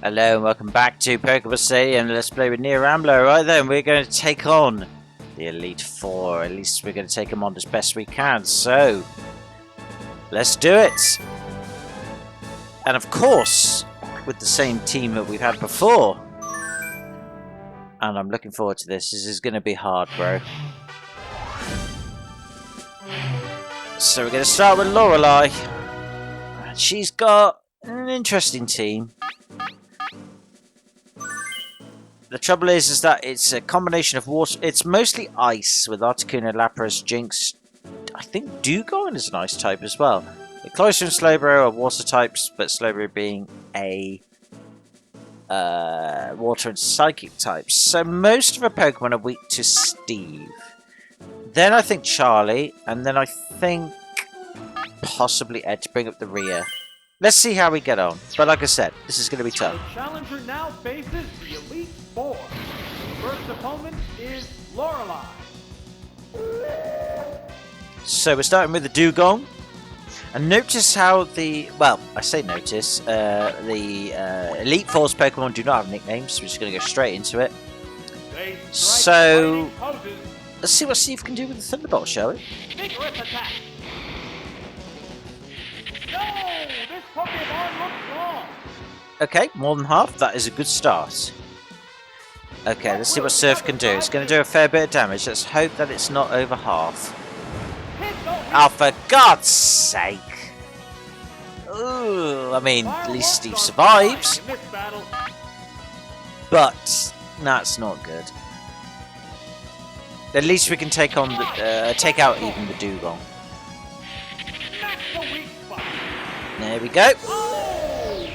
Hello and welcome back to Pokemon City and Let's Play with Rambler. Right then, we're going to take on the Elite Four. At least we're going to take them on as best we can. So, let's do it. And of course, with the same team that we've had before. And I'm looking forward to this. This is going to be hard, bro. So we're going to start with Lorelei. And she's got an interesting team. The trouble is that it's a combination of water. It's mostly ice with Articuno, Lapras, Jinx. I think Dugong is an ice type as well. The Cloyster and Slowbro are water types, but Slowbro being a water and psychic types. So most of her Pokemon are weak to Steve. Then I think Charlie, and then I think possibly Ed to bring up the rear. Let's see how we get on. But like I said, this is going to be tough. The challenger now faces the Elite Four. The first opponent is Lorelei. So we're starting with the Dugong. And notice how the... Well, I say notice. The Elite Four's Pokemon do not have nicknames. So we're just going to go straight into it. So, let's see what Steve can do with the Thunderbolt, shall we? Vigorous attack. No! This Pokemon looks wrong. Okay, more than half. That is a good start. Okay, let's see what Surf can do. It's going to do a fair bit of damage. Let's hope that it's not over half. Oh, for God's sake! Ooh, I mean, at least Steve survives. But that's not good. At least we can take on the, take out even the Dugong. There we go.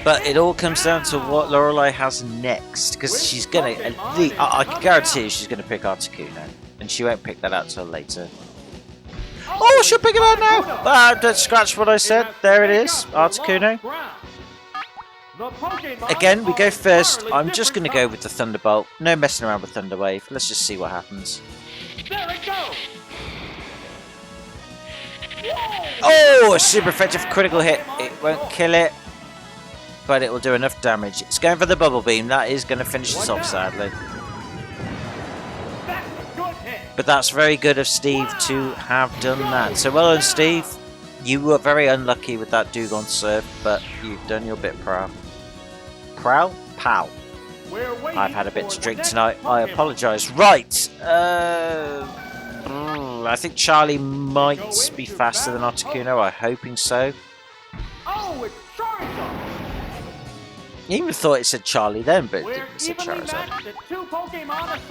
But it all comes down to what Lorelei has next, because she's gonna. I can guarantee she's gonna pick Articuno, and she won't pick that out till later. Oh, she'll pick it out now! Don't scratch what I said. There it is, Articuno. Again, we go first. I'm just gonna go with the Thunderbolt. No messing around with Thunder Wave. Let's just see what happens. There it goes. Oh, a super effective critical hit. It won't kill it, but it will do enough damage. It's going for the Bubble Beam. That is going to finish this off, sadly. But that's very good of Steve to have done that. So well done, Steve. You were very unlucky with that Dugong serve, but you've done your bit, Prowl. Prowl? Pow. I've had a bit to drink tonight. I apologise. Right. I think Charlie might be faster than Articuno. I'm hoping so. Oh, it's Charizard. I even thought it said Charlie then, but it didn't say Charizard.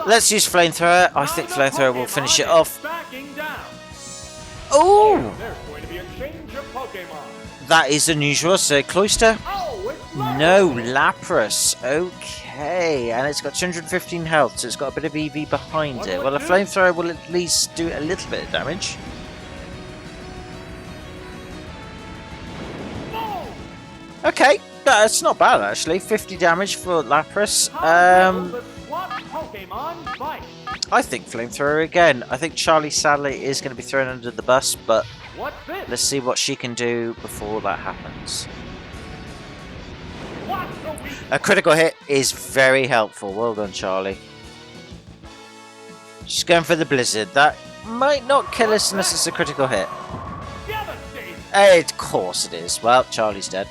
Let's use Flamethrower. I think Flamethrower will finish it off. Oh! That is unusual. So Cloyster. No, Lapras. Okay, and it's got 215 health, so it's got a bit of EV behind it. Well, a Flamethrower will at least do a little bit of damage. Okay, that's not bad actually. 50 damage for Lapras. I think Flamethrower again. I think Charlie sadly is going to be thrown under the bus, but let's see what she can do before that happens. A critical hit is very helpful. Well done, Charlie. She's going for the Blizzard. That might not kill us unless it's a critical hit. Of course it is. Well, Charlie's dead.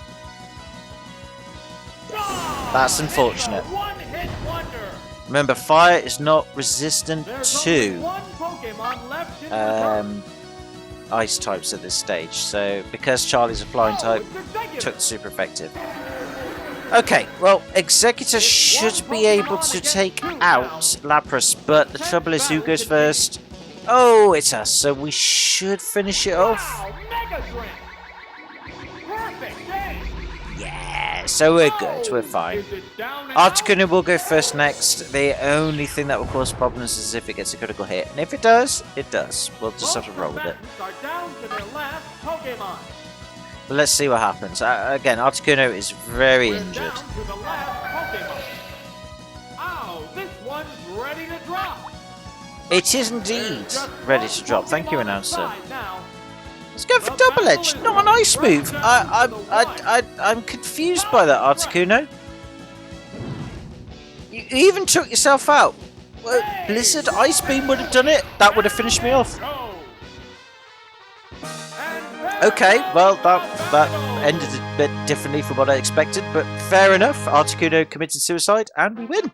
That's unfortunate. Remember, fire is not resistant to ice types at this stage. So, because Charlie's a flying type, took the super effective. Okay, well, Executor should be able to take out Lapras, but the trouble is who goes first? Oh, it's us, so we should finish it off. Yeah, so we're good, we're fine. Articuno will go first next. The only thing that will cause problems is if it gets a critical hit, and if it does, it does. We'll just have to roll with it. But let's see what happens. Again, Articuno is very injured. It is indeed ready to drop. Thank you, announcer. Let's go for double edge, not an ice move. I'm confused by that, Articuno. You even took yourself out. Well, Blizzard Ice Beam would have done it. That would have finished me off. Okay, well, that ended a bit differently from what I expected, but fair enough. Articuno committed suicide, and we win.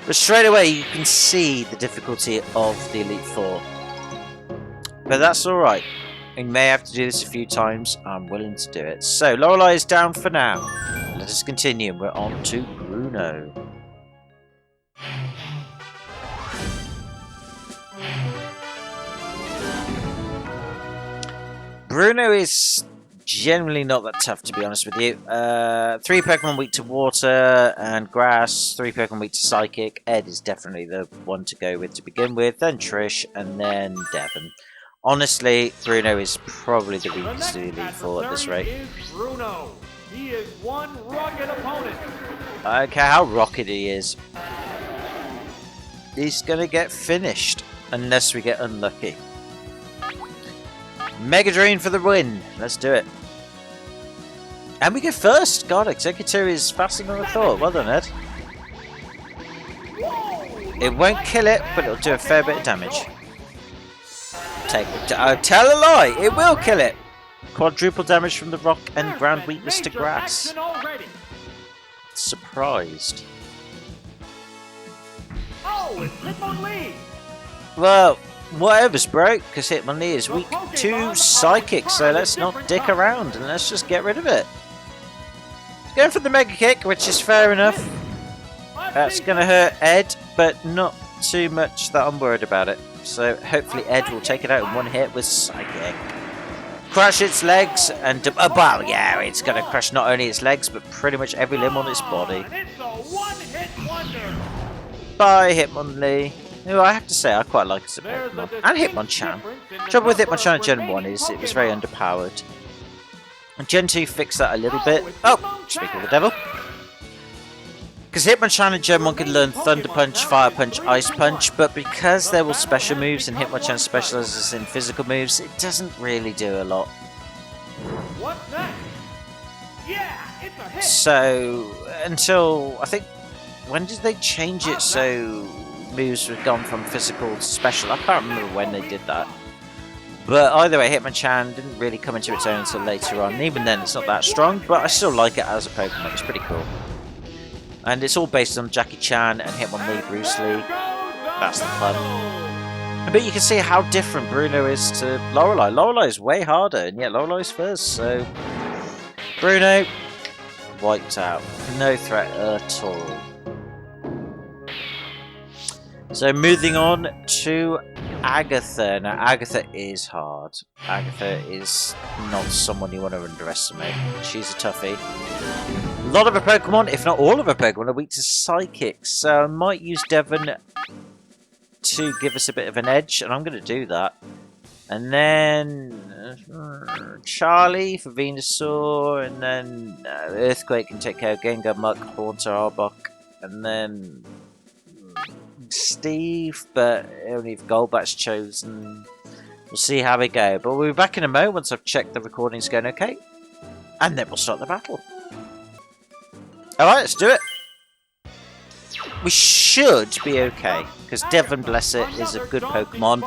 But straight away, you can see the difficulty of the Elite Four. But that's alright. We may have to do this a few times. I'm willing to do it. So, Lorelei is down for now. Let us continue. We're on to Bruno. Bruno is generally not that tough, to be honest with you. 3 Pokemon weak to water and grass, 3 Pokemon weak to psychic. Ed is definitely the one to go with to begin with, then Trish, and then Devon. Honestly, Bruno is probably the weakest to the Elite Four at this rate. Bruno. He is one rugged opponent. I don't care how rocket he is. He's gonna get finished unless we get unlucky. Mega Drain for the win. Let's do it. And we get first. God, Executor is faster than I thought. Well done, Ed. It won't kill it, but it'll do a fair bit of damage. Tell a lie. It will kill it. Quadruple damage from the rock and ground weakness to grass. Surprised. Oh, it's Hitmonlee. Well, whatever's broke, because Hitmonlee is weak to Psychic, so let's not dick around and let's just get rid of it. Going for the Mega Kick, which is fair enough. That's going to hurt Ed, but not too much that I'm worried about it. So hopefully Ed will take it out in one hit with Psychic. Crush its legs, and well, yeah, it's going to crush not only its legs, but pretty much every limb on its body. Bye, Hitmonlee. Who I have to say I quite like as a Pokemon. And Hitmonchan. Trouble with Hitmonchan in Gen 1 is it was very underpowered. And Gen 2 fixed that a little bit. Oh, speaking of the devil. Because Hitmonchan in Gen 1 could learn Thunder Punch, Fire Punch, Ice Punch, but because there were special moves and Hitmonchan specializes in physical moves, it doesn't really do a lot. What's that? Yeah, it's a hit. So, until, I think, when did they change it so moves have gone from physical to special? I can't remember when they did that. But either way, Hitmonchan didn't really come into its own until later on. And even then, it's not that strong, but I still like it as a Pokemon. It's pretty cool. And it's all based on Jackie Chan and Hitmonlee Bruce Lee. That's the fun. But you can see how different Bruno is to Lorelei. Lorelei is way harder, and yet Lorelei's first. So, Bruno, wiped out. No threat at all. So moving on to Agatha. Now Agatha is hard. Agatha is not someone you want to underestimate. She's a toughie. A lot of her Pokemon, if not all of her Pokemon, are weak to Psychic. So I might use Devon to give us a bit of an edge, and I'm going to do that. And then Charlie for Venusaur, and then Earthquake can take care of Gengar, Muck, Haunter, Arbok, and then Steve, but only if Golbat's chosen. We'll see how we go. But we'll be back in a moment once I've checked the recording's going okay. And then we'll start the battle. Alright, let's do it. We should be okay, because Devon, bless it, is a good Pokemon.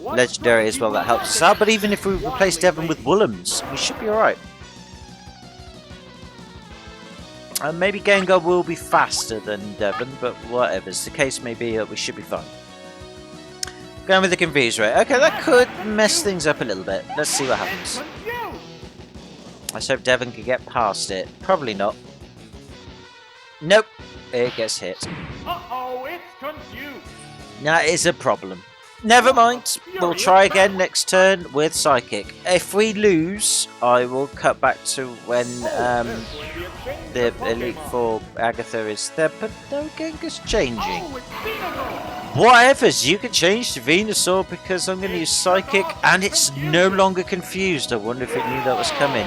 Legendary as well, that helps us out. But even if we replace Devon with Woolums, we should be alright. Maybe Gengar will be faster than Devon, but whatever the case may be, we should be fine. Going with the Confuse Ray. Okay, that could mess things up a little bit. Let's see what happens. Let's hope Devon can get past it. Probably not. Nope. It gets hit. Uh-oh, it's confused. That is a problem. Never mind. We'll try again next turn with Psychic. If we lose, I will cut back to when the Elite Four Agatha is there. But no, Gengar's changing. Whatever's, you can change to Venusaur because I'm going to use Psychic and it's no longer confused. I wonder if it knew that was coming.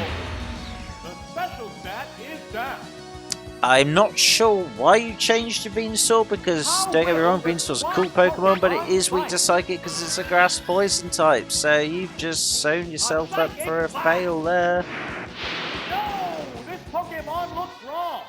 I'm not sure why you changed to Venusaur because, don't get me wrong, Venusaur's a cool Pokemon, but it is weak to Psychic because it's a grass poison type. So you've just sewn yourself up for a fail there. No, this Pokemon looks wrong.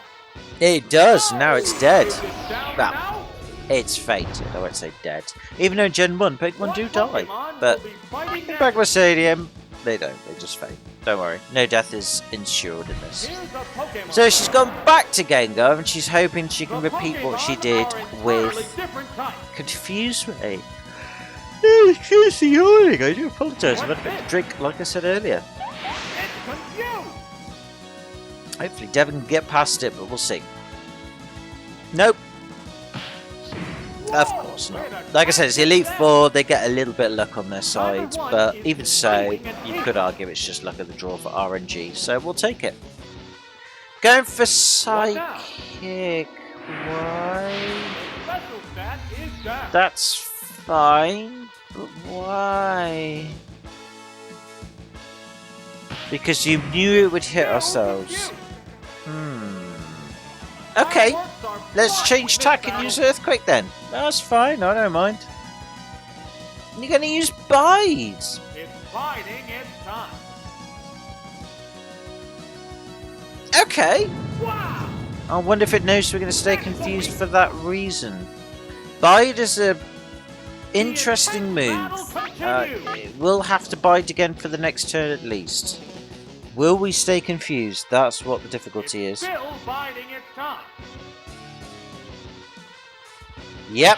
It does. Now it's dead. Is it down Well, now? it's fated. I won't say dead. Even though in Gen 1, Pokemon do die. Pokemon But will be fighting in next? Pokemon Stadium, they don't. They just fade. Don't worry. No death is insured in this. Here's a Pokemon. So she's gone back to Gengar and she's hoping she can The repeat what she Pokemon did are entirely with different types. Confuse Me. Oh, excuse the yawning. I do apologise. I've had a bit of drink, like I said earlier. It's confused. Hopefully Devon can get past it, but we'll see. Nope. Of course not. Like I said, it's the Elite Four. They get a little bit of luck on their side, but even so, you could argue it's just luck of the draw for RNG. So we'll take it. Going for Psychic. Why? Special stat is down. That's fine, but why? Because you knew it would hit ourselves. Okay, let's change tack and use Earthquake then. That's fine, I don't mind. You're gonna use Bide. It's biding its time. Okay. Wow. I wonder if it knows we're gonna stay confused for that reason. Bide is a interesting move. We'll have to bide again for the next turn at least. Will we stay confused? That's what the difficulty is. Still biding its time. Yep.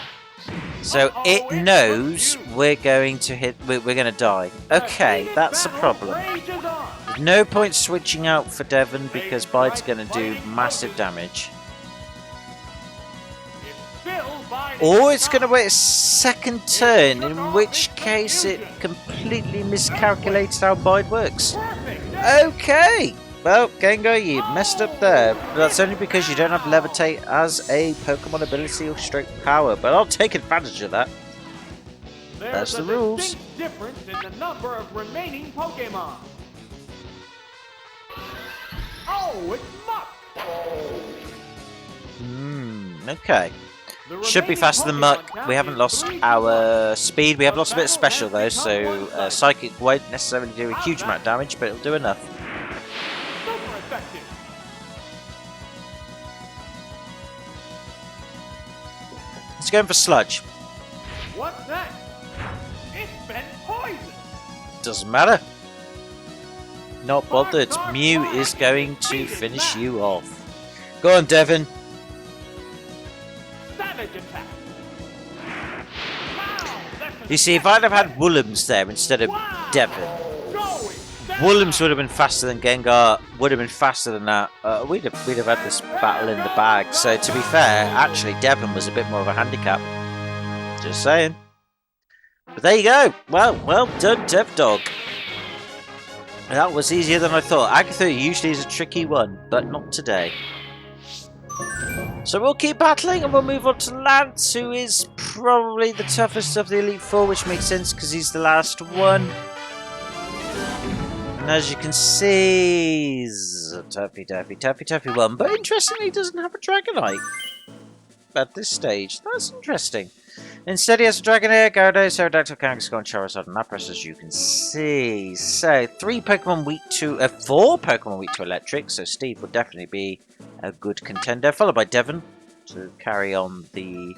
So it knows we're going to hit. We're going to die. Okay, that's a problem. There's no point switching out for Devon because Bide's going to do massive damage. Or it's going to wait a second turn, in which case it completely miscalculates how Bide works. Okay! Well, Gengar, you messed up there. But that's only because you don't have Levitate as a Pokemon ability or stroke power. But I'll take advantage of that. That's the rules. Difference in the number of remaining Pokemon. Oh, it's Muck! Okay. Should be faster than Muck. We haven't lost our speed. We have lost a bit of special though, so Psychic won't necessarily do a huge amount of damage, but it'll do enough. Super effective. Let's go in for Sludge. What's that? It's been poisoned. Doesn't matter. Not bothered. Mew is going to finish you off. Go on, Devon. Savage attack. You see, if I'd have had Woolums there instead of Devon, Woolums would have been faster than Gengar, would have been faster than that. We'd have had this battle in the bag. So to be fair, actually Devon was a bit more of a handicap. Just saying. But there you go. Well done, DevDog. That was easier than I thought. Agatha usually is a tricky one, but not today. So we'll keep battling and we'll move on to Lance, who is probably the toughest of the Elite Four, which makes sense because he's the last one. And as you can see, he's a toughy one. But interestingly, he doesn't have a Dragonite at this stage. That's interesting. Instead, he has a Dragonair, Gyarados, Aerodactyl, Kangaskhan, Charizard, and Lapras, as you can see. So, 4 Pokemon weak to Electric. So, Steve would definitely be a good contender, followed by Devon to carry on the.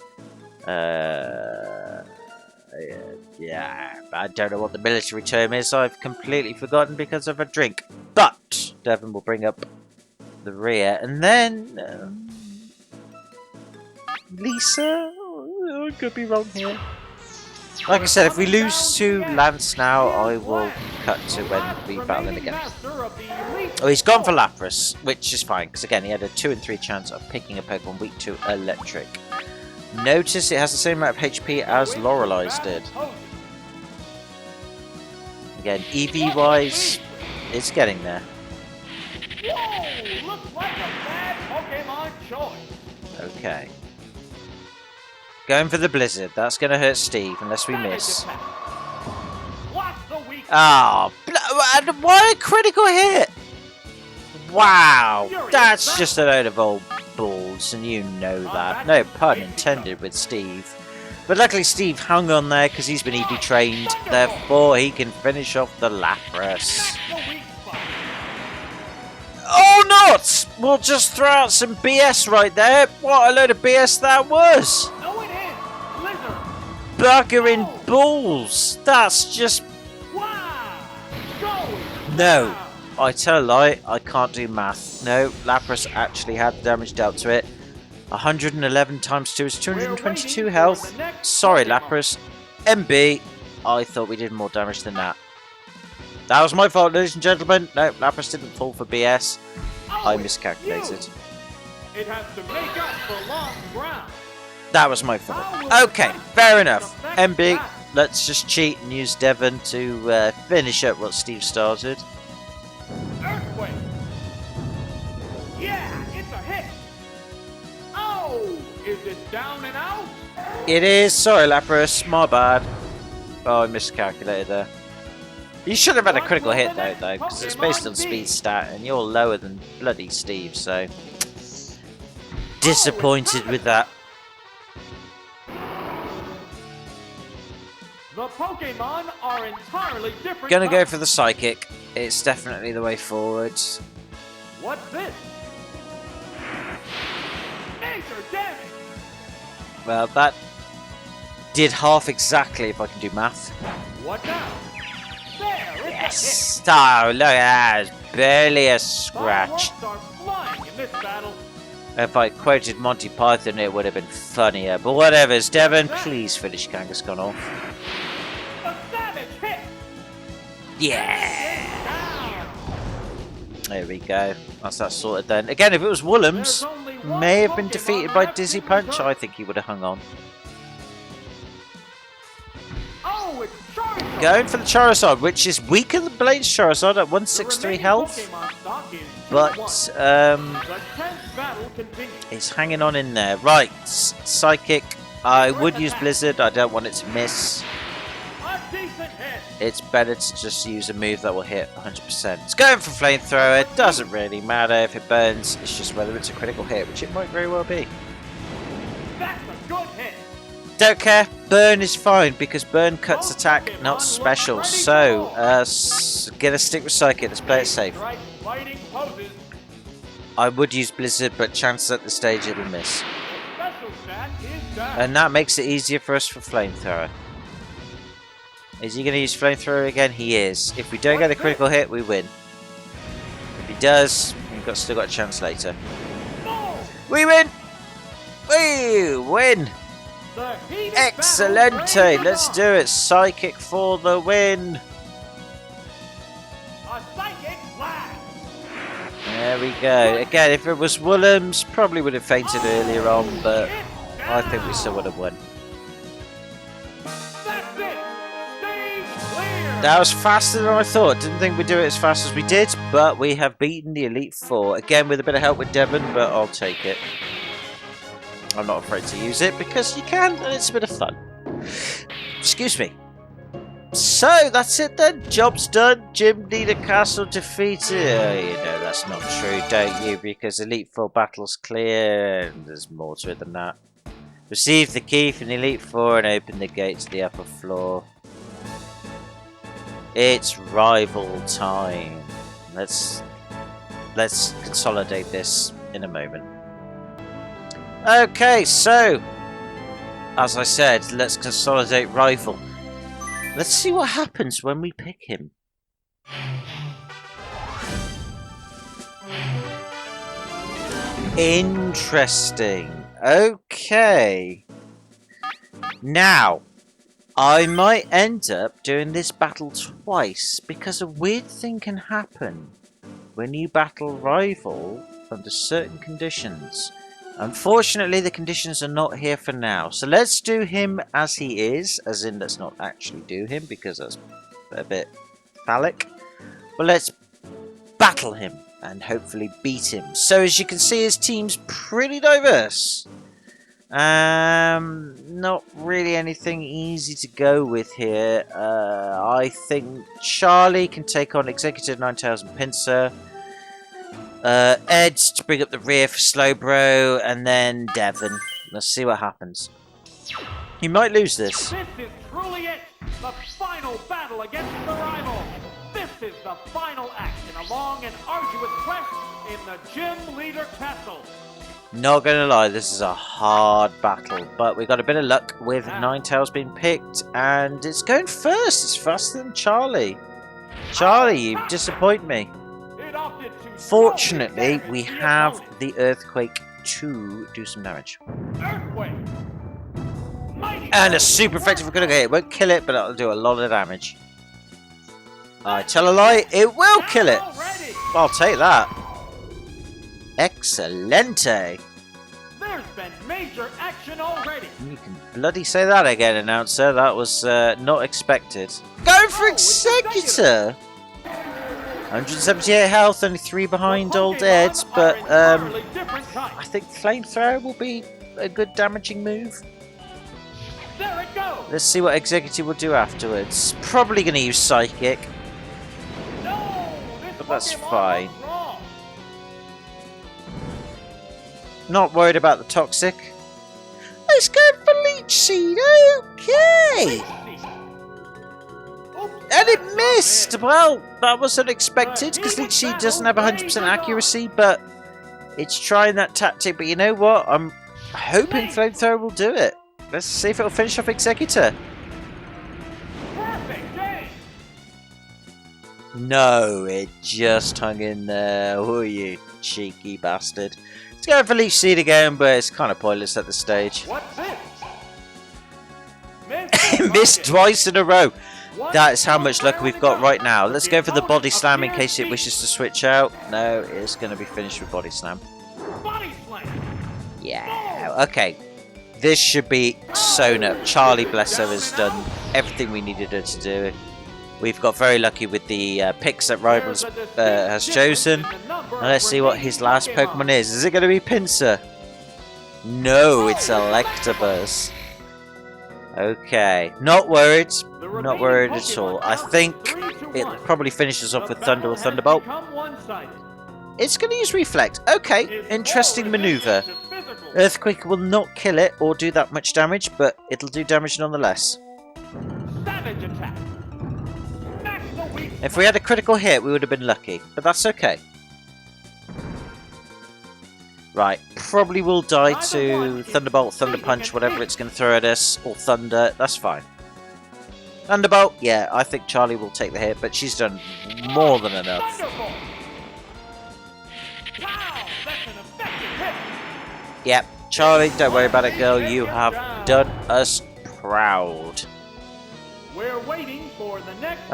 Yeah, I don't know what the military term is. I've completely forgotten because of a drink. But Devon will bring up the rear, and then Lisa. I could be wrong here. Like I said, if we lose to Lance now, I will cut to when we battle him again. Oh, he's gone for Lapras, which is fine, because again, he had a 2 in 3 chance of picking a Pokemon weak to Electric. Notice it has the same amount of HP as Lorelei's did. Again, EV-wise, it's getting there. Whoa, looks like a bad Pokemon choice. Okay. Going for the Blizzard. That's going to hurt Steve unless we miss. Ah, oh, what a critical hit! Wow, that's just a load of old balls, and you know that. No pun intended with Steve. But luckily Steve hung on there because he's been EV trained, therefore he can finish off the Lapras. Oh, not! We'll just throw out some BS right there. What a load of BS that was. No, it is. Blizzard. Buggering balls. That's just... Wow. Go. No. I tell a lie. I can't do math. No, Lapras actually had the damage dealt to it. 111 times 2 is 222 health. Sorry, Lapras. MB. I thought we did more damage than that. That was my fault, ladies and gentlemen. No, Lapras didn't fall for BS. I miscalculated. It has to make up for lost ground. That was my fault. Okay, fair enough. MB, let's just cheat and use Devon to finish up what Steve started. Earthquake. Yeah, it's a hit. Oh, is it down and out? It is. Sorry, Lapras. My bad. Oh, I miscalculated there. You should have had a critical hit though, because it's based on speed stat, and you're lower than bloody Steve, so disappointed with that. The Pokemon are entirely different. Gonna go for the Psychic. It's definitely the way forward. What's this? Major damage. Well, that did half exactly if I can do math. What now? There, it's Yes! Oh, look at that. It's barely a scratch. Fireworks are flying in this battle. If I quoted Monty Python, it would have been funnier. But whatever. Devon, please finish Kangaskhan off. A savage hit. Yeah! Down. There we go. That's that sorted then. Again, if it was Woolham's, may have been defeated by Dizzy Punch. I think he would have hung on. Oh, it's Charizard. Going for the Charizard, which is weaker than Blaine's Charizard at 163 health. But the 10th battle continues. it's hanging on in there. Right, Psychic. I would use Blizzard. I don't want it to miss. A decent hit. It's better to just use a move that will hit 100%. It's going for Flamethrower. It doesn't really matter if it burns. It's just whether it's a critical hit, which it might very well be. That's a good hit. Don't care. Burn is fine because burn cuts attack, not special. So, gonna stick with Psychic. Let's play it safe. Right, fighting poses. I would use Blizzard, but chances at this stage it'll miss. The special stat is down. And that makes it easier for us for Flamethrower. Is he going to use Flamethrower again? He is. If we don't get a critical hit, we win. If he does, we've still got a chance later. Boom. We win! We win! The heated Excelente! battle rages Let's on. do it! Psychic for the win! A psychic blast. There we go. Again, if it was Woolham's, probably would have fainted earlier on, but I think we still would have won. That's it. Stage clear. That was faster than I thought. Didn't think we'd do it as fast as we did, but we have beaten the Elite Four. Again, with a bit of help with Devon, but I'll take it. I'm not afraid to use it because you can, and it's a bit of fun. Excuse me. So, that's it then. Job's done. Gym Leader Castle defeated. You know that's not true, don't you? Because Elite Four battle's clear, and there's more to it than that. Receive the key from the Elite Four and open the gate to the upper floor. It's rival time. Let's consolidate this in a moment. Okay, so as I said, let's consolidate rival. Let's see what happens when we pick him. Interesting. Okay. Now, I might end up doing this battle twice because a weird thing can happen when you battle rival under certain conditions. Unfortunately, the conditions are not here for now. So let's do him as he is, as in let's not actually do him because that's a bit phallic. But let's battle him and hopefully beat him. So as you can see, his team's pretty diverse. Not really anything easy to go with here. I think Charlie can take on Executive 9000 Pinsir. Ed to bring up the rear for Slowbro, and then Devon. Let's see what happens. He might lose this. This is truly it. The final battle against the rival. This is the final act in a long and arduous quest in the Gym Leader Castle. Not gonna lie, this is a hard battle, but we got a bit of luck with Ninetales being picked, and it's going first. It's faster than Charlie. Charlie, you disappoint me. It opted to Fortunately, slowly we damage have opponent. the Earthquake to do some damage. Earthquake. Mighty And a blow. super effective critical hit. It won't kill it, but it'll do a lot of damage. I tell a lie, it will kill it. Already. I'll take that. Excelente. There's been major action already. You can bloody say that again, announcer. That was not expected. Go for Oh, it's Executor! 178 health, only 3 behind The old Pokemon Eds, are but entirely different types. I think Flamethrower will be a good damaging move. There it goes. Let's see what Executor will do afterwards. Probably going to use Psychic. No, this But that's Pokemon fine. was wrong. Not worried about the Toxic. Let's go for Leech Seed, okay! Oops, And it that's not missed! it. Well, that was unexpected, because Leech Seed doesn't have 100% accuracy, but it's trying that tactic. But you know what? I'm hoping Flamethrower will do it. Let's see if it'll finish off Executor. Perfect game. No, it just hung in there. Oh, you cheeky bastard. Let's go for Leech Seed again, but it's kind of pointless at this stage. What's this? Missed twice in a row. What? That is how much luck we've got right now. Let's go for the Body Slam in case it wishes to switch out. No, it's going to be finished with Body Slam. Body slam. Yeah, okay. This should be sewn up. Charlie, bless her, has done everything we needed her to do. We've got very lucky with the picks that Rivals has chosen. Now let's see what his last Pokemon is. Is it going to be Pinsir? No, it's Electabuzz. Okay, not worried. Not worried at all. I think it probably finishes off with Thunder or Thunderbolt. It's going to use Reflect. Okay, interesting maneuver. Earthquake will not kill it or do that much damage, but it'll do damage nonetheless. Savage attack. If we had a critical hit, we would have been lucky, but that's okay. Right, probably will die to Thunderbolt, Thunder Punch, whatever it's going to throw at us, or Thunder, that's fine. Thunderbolt, yeah, I think Charlie will take the hit, but she's done more than enough. Wonderful. Wow, that's an effective hit. Yep, Charlie, don't worry about it, girl, you have done us proud. We're waiting for the next.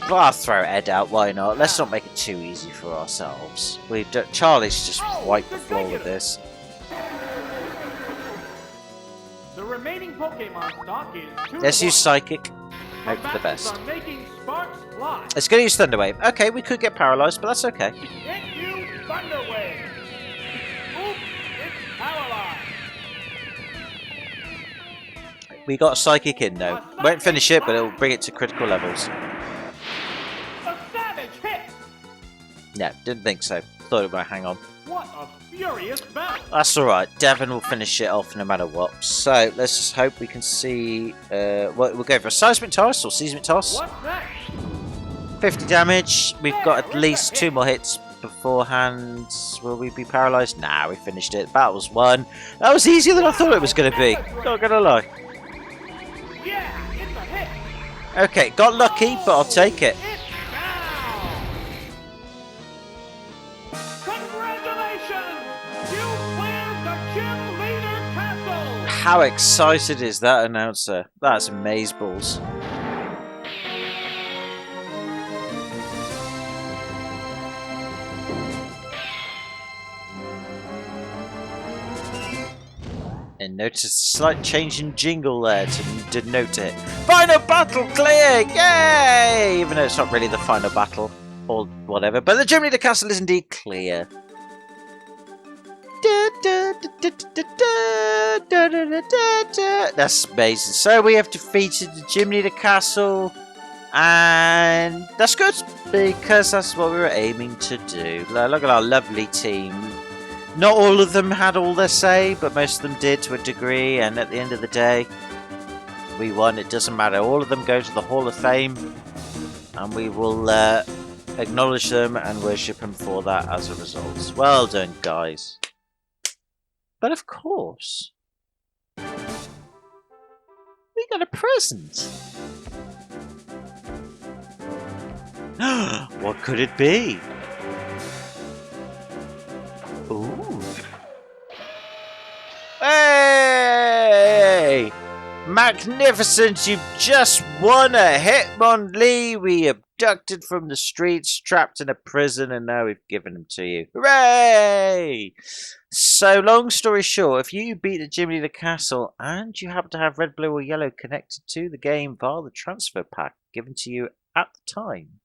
Well, I'll throw Ed out, why not? Let's not make it too easy for ourselves. Charlie's just wiped the floor with this. The remaining Pokemon stock is 2 Let's to use 1. Psychic. Hope for the Bastards best. are making sparks fly. It's going to use Thunder Wave. Okay, we could get paralyzed, but that's okay. Hit you, Thunder Wave. Oops, it's paralyzed. We got a Psychic in though. Won't finish it, but it'll bring it to critical levels. A savage hit. No, didn't think so. Thought it might hang on. What a furious battle. That's alright. Devon will finish it off no matter what. So, let's just hope we can see... we'll go for a Seismic Toss or Seismic Toss. What's next? 50 damage. We've got at least 2 more hits beforehand. Will we be paralysed? Nah, we finished it. Battle's won. That was easier than I thought it was going to be. Not going to lie. Yeah, it's a hit. Okay, got lucky, but I'll take it. It's down. Congratulations! You cleared the Gym Leader Castle. How excited is that announcer? That's amazeballs. And notice a slight change in jingle there to denote it. Final battle clear! Yay! Even though it's not really the final battle or whatever, but the Gym Leader Castle is indeed clear. That's amazing. So we have defeated the Gym Leader Castle, and that's good because that's what we were aiming to do. Look at our lovely team. Not all of them had all their say, but most of them did to a degree, and at the end of the day, we won. It doesn't matter. All of them go to the Hall of Fame, and we will acknowledge them and worship and item for that as a result. Well done, guys. But of course, we got a present. What could it be? Ooh. Hey! Magnificent! You've just won a Hitmonlee! We abducted from the streets, trapped in a prison, and now we've given him to you. Hooray! So, long story short, if you beat the Jim Leader Castle and you happen to have red, blue, or yellow connected to the game via the transfer pack given to you at the time,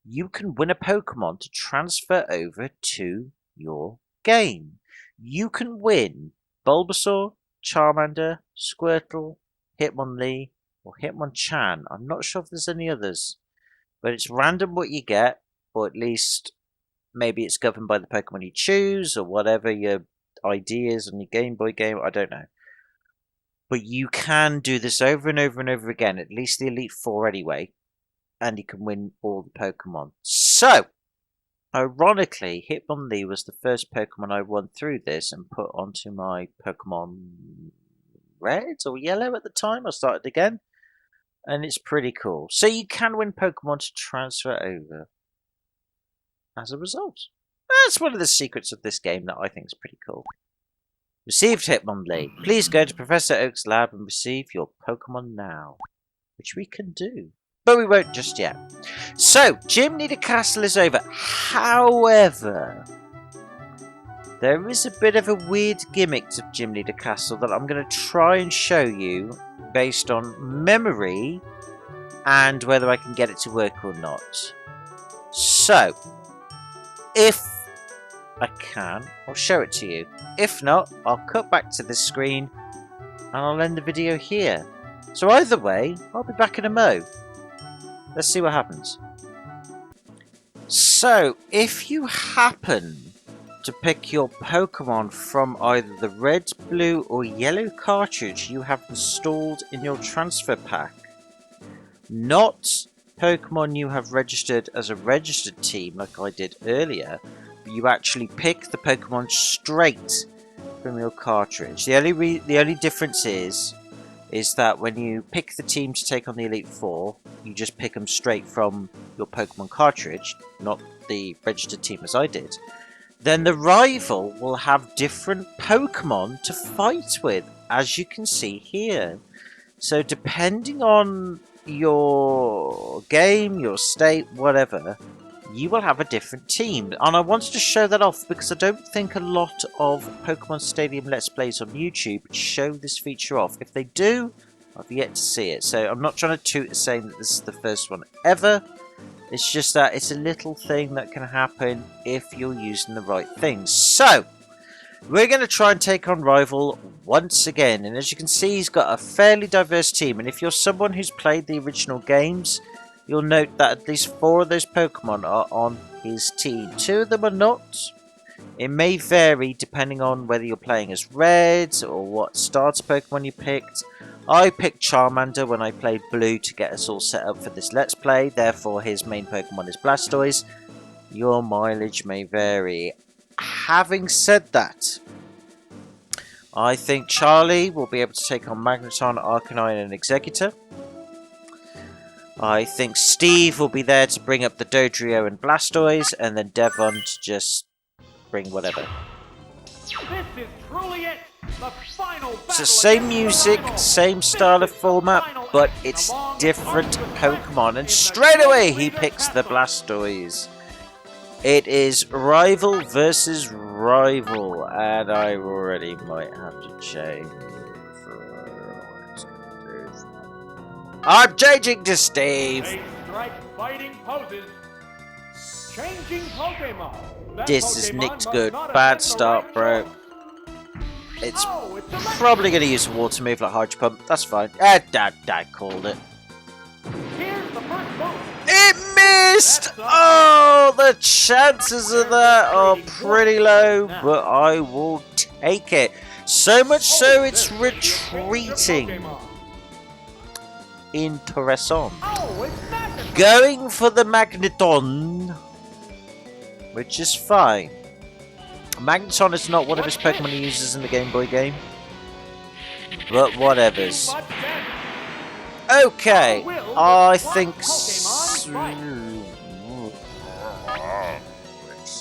you can win a Pokemon to transfer over to your game. You can win Bulbasaur, Charmander, Squirtle, Hitmonlee, or Hitmonchan. I'm not sure if there's any others, but it's random what you get, or at least maybe it's governed by the Pokemon you choose, or whatever your ID is on your Game Boy game, I don't know. But you can do this over and over and over again, at least the Elite Four anyway, and you can win all the Pokemon. So, ironically, Hitmonlee was the first Pokemon I won through this and put onto my Pokemon Red or Yellow at the time. I started again, and it's pretty cool. So you can win Pokemon to transfer over as a result. That's one of the secrets of this game that I think is pretty cool. Received Hitmonlee. Please go to Professor Oak's lab and receive your Pokemon now. Which we can do. But we won't just yet. So, Jim Leader Castle is over. However, there is a bit of a weird gimmick to Jim Leader Castle that I'm going to try and show you based on memory and whether I can get it to work or not. So, if I can, I'll show it to you. If not, I'll cut back to this screen and I'll end the video here. So either way, I'll be back in a mo. Let's see what happens. So, if you happen to pick your Pokemon from either the red, blue or yellow cartridge you have installed in your transfer pack, not Pokemon you have registered as a registered team like I did earlier, but you actually pick the Pokemon straight from your cartridge. The only difference is that when you pick the team to take on the Elite Four, you just pick them straight from your Pokemon cartridge, not the registered team as I did. Then the rival will have different Pokemon to fight with, as you can see here. So depending on your game, your state, whatever, you will have a different team. And I wanted to show that off because I don't think a lot of Pokemon Stadium Let's Plays on YouTube show this feature off. If they do, I've yet to see it. So I'm not trying to toot saying that this is the first one ever. It's just that it's a little thing that can happen if you're using the right things. So, we're going to try and take on Rival once again. And as you can see, he's got a fairly diverse team. And if you're someone who's played the original games, you'll note that at least 4 of those Pokemon are on his team. 2 of them are not. It may vary depending on whether you're playing as Red or what starter Pokemon you picked. I picked Charmander when I played Blue to get us all set up for this Let's Play. Therefore, his main Pokemon is Blastoise. Your mileage may vary. Having said that, I think Charlie will be able to take on Magneton, Arcanine and Exeggutor. I think Steve will be there to bring up the Dodrio and Blastoise, and then Devon to just bring whatever. This is truly it. The final battle. It's the same music, same style of format, but it's different Pokemon. And straight away he picks the Blastoise. It is Rival versus Rival, and I already might have to change. I'm changing to Steve. They strike fighting poses. Changing Pokemon. That This is Pokemon nicked must good. not have Bad been the start, right bro. choice. It's Oh, it's a probably going to use a water move like Hydro Pump. That's fine. Dad called it. Here's the first move. It missed! Oh, the chances of that are pretty low, but I will take it. So much so it's retreating. Interessant. Oh, it's Magneton. Going for the Magneton. which is fine. Magneton is not one of his Pokemon he uses in the Game Boy game. But whatevers. Okay, I think... It's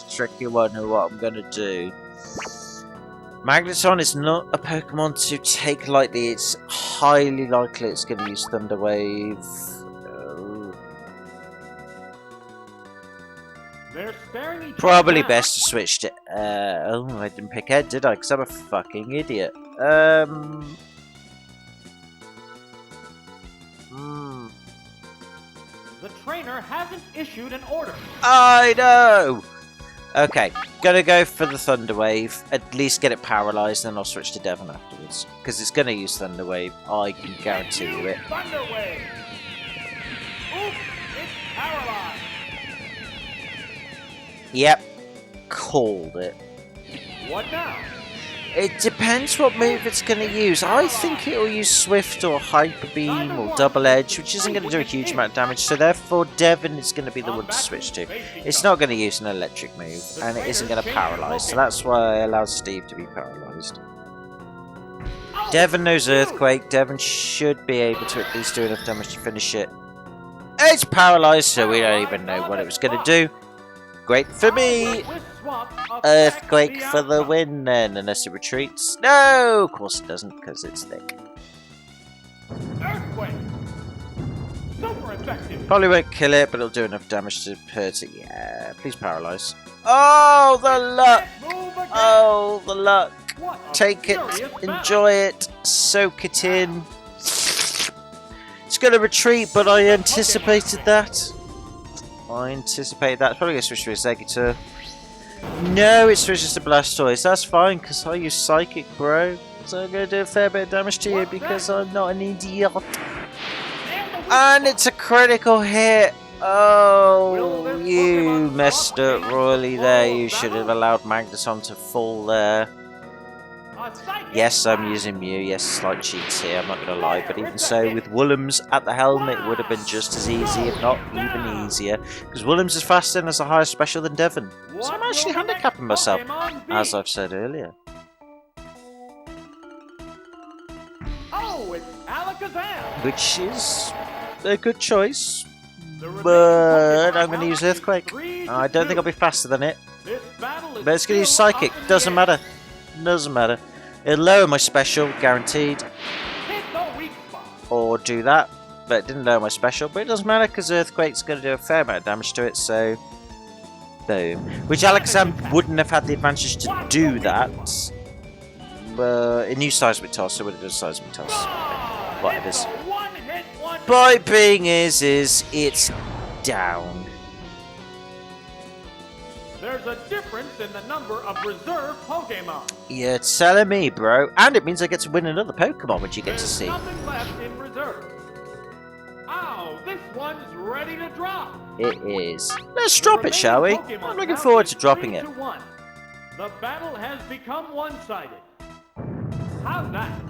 a tricky one of what I'm going to do. Magneton is not a Pokemon to take lightly. It's highly likely it's going to use Thunder Wave. Probably best to switch to... oh, I didn't pick Ed, did I? Because I'm a fucking idiot. The trainer hasn't issued an order. I know! Okay, gonna go for the Thunder Wave. At least get it paralyzed, then I'll switch to Devon afterwards. Because it's gonna use Thunder Wave. I can guarantee you it. Thunder Wave. Oops, it's paralyzed. Yep, called it. What now? It depends what move it's going to use. I think it'll use Swift or Hyper Beam or Double Edge, which isn't going to do a huge amount of damage. So therefore, Devon is going to be the one to switch to. It's not going to use an electric move, and it isn't going to paralyze. So that's why I allowed Steve to be paralyzed. Devon knows Earthquake. Devon should be able to at least do enough damage to finish it. It's paralyzed, so we don't even know what it was going to do. Great for me! Earthquake for the win then, unless it retreats. No! Of course it doesn't, because it's thick. Earthquake! Super effective! Probably won't kill it, but it'll do enough damage to hurt it. Yeah, please paralyze. Oh, the luck! Oh, the luck! Take it, enjoy it, soak it in. It's going to retreat, but I anticipated that. It's probably going to switch to a Executor. No, it switches to Blastoise. That's fine, because I use Psychic, bro. So I'm going to do a fair bit of damage to you because I'm not an idiot. And it's a critical hit. Oh, you messed up royally there. You should have allowed Magneton to fall there. Yes, I'm using Mew. Yes, slight cheats here, I'm not going to lie. But even so, with Woolums at the helm, it would have been just as easy, if not even easier. Because Woolums is faster and has a higher special than Devon. So I'm actually handicapping myself, as I've said earlier. Oh, it's Alakazam! Which is a good choice. But I'm going to use Earthquake. I don't think I'll be faster than it. But it's going to use Psychic. Doesn't matter. Doesn't matter. It'll lower my special, guaranteed. Or do that. But it didn't lower my special. But it doesn't matter because Earthquake's going to do a fair amount of damage to it. So, boom. Which Alakazam wouldn't have had the advantage to do that. But it knew Seismic Toss, so it would have done Seismic Toss. Whatever. Point being is it's down. There's a difference in the number of reserve Pokemon. You're telling me, bro. And it means I get to win another Pokemon, which you get to see. There's nothing left in reserve. Ow, this one's ready to drop. It is. Let's drop it, shall we? I'm looking forward to dropping it. The battle has become one-sided. How's that?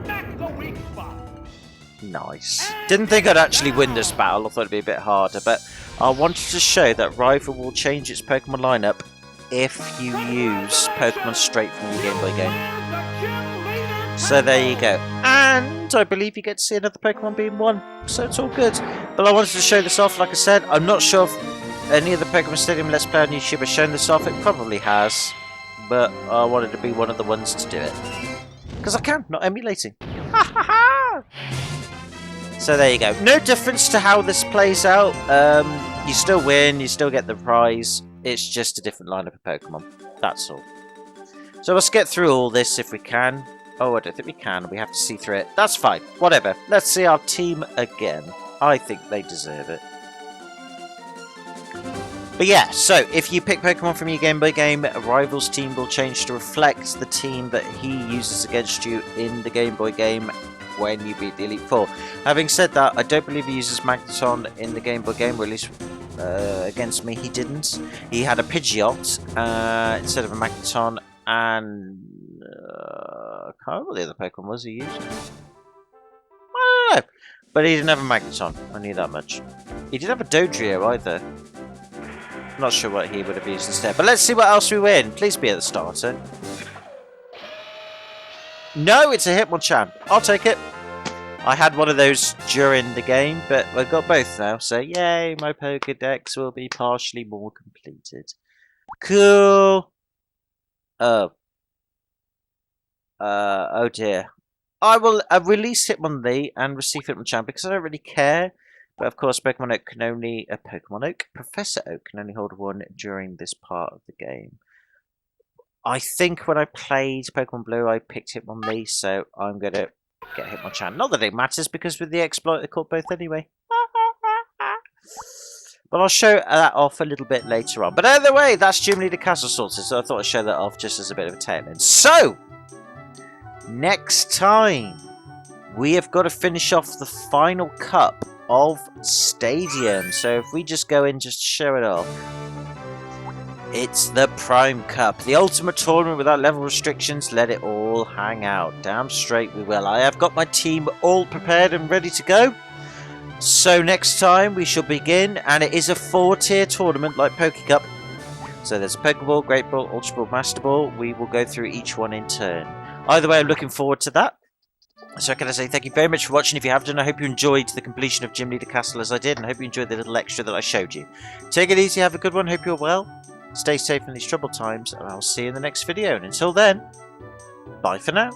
Smack the weak spot. Nice. Didn't think I'd actually win this battle. I thought it'd be a bit harder, but I wanted to show that Rival will change its Pokemon lineup if you use Pokemon straight from your Game Boy game. So there you go. And I believe you get to see another Pokemon being won. So it's all good. But I wanted to show this off, like I said. I'm not sure if any of the Pokemon Stadium Let's Play on YouTube has shown this off. It probably has. But I wanted to be one of the ones to do it. Because I can, not emulating. Ha ha ha! So there you go. No difference to how this plays out. You still win, you still get the prize. It's just a different lineup of Pokemon. That's all. So let's get through all this if we can. Oh, I don't think we can. We have to see through it. That's fine. Whatever. Let's see our team again. I think they deserve it. But yeah, so if you pick Pokemon from your Game Boy game, a rival's team will change to reflect the team that he uses against you in the Game Boy game when you beat the Elite Four. Having said that, I don't believe he uses Magneton in the Game Boy game, or at least against me he didn't. He had a Pidgeot instead of a Magneton, and I can't remember what the other Pokemon was he used. I don't know, but he didn't have a Magneton, I knew that much. He didn't have a Dodrio either. Not sure what he would have used instead. But let's see what else we win. Please be at the starter. No, it's a Hitmonchan. I'll take it. I had one of those during the game, but I've got both now. So, yay, my Pokédex will be partially more completed. Cool. Oh. Oh dear. I will release Hitmonlee and receive Hitmonchan because I don't really care. But of course, Pokemon Oak can only... Professor Oak can only hold one during this part of the game. I think when I played Pokemon Blue, I picked Hitmonlee, so I'm going to get Hitmonchan. Not that it matters, because with the exploit, I caught both anyway. But I'll show that off a little bit later on. But either way, that's Gym Leader Castle sorted, so I thought I'd show that off just as a bit of a tail end. So, next time, we have got to finish off the final cup of Stadium. So if we just go in, just show it off. It's the Prime Cup, the ultimate tournament without level restrictions. Let it all hang out. Damn straight we will. I have got my team all prepared and ready to go. So next time we shall begin, and it is a 4-tier tournament like Poké Cup. So there's a Pokeball, Great Ball, Ultra Ball, Master Ball. We will go through each one in turn. Either way, I'm looking forward to that. So can I say thank you very much for watching. If you have done, I hope you enjoyed the completion of Gym Leader Castle as I did, and I hope you enjoyed the little extra that I showed you. Take it easy, have a good one, hope you're well. Stay safe in these troubled times, and I'll see you in the next video. And until then, bye for now.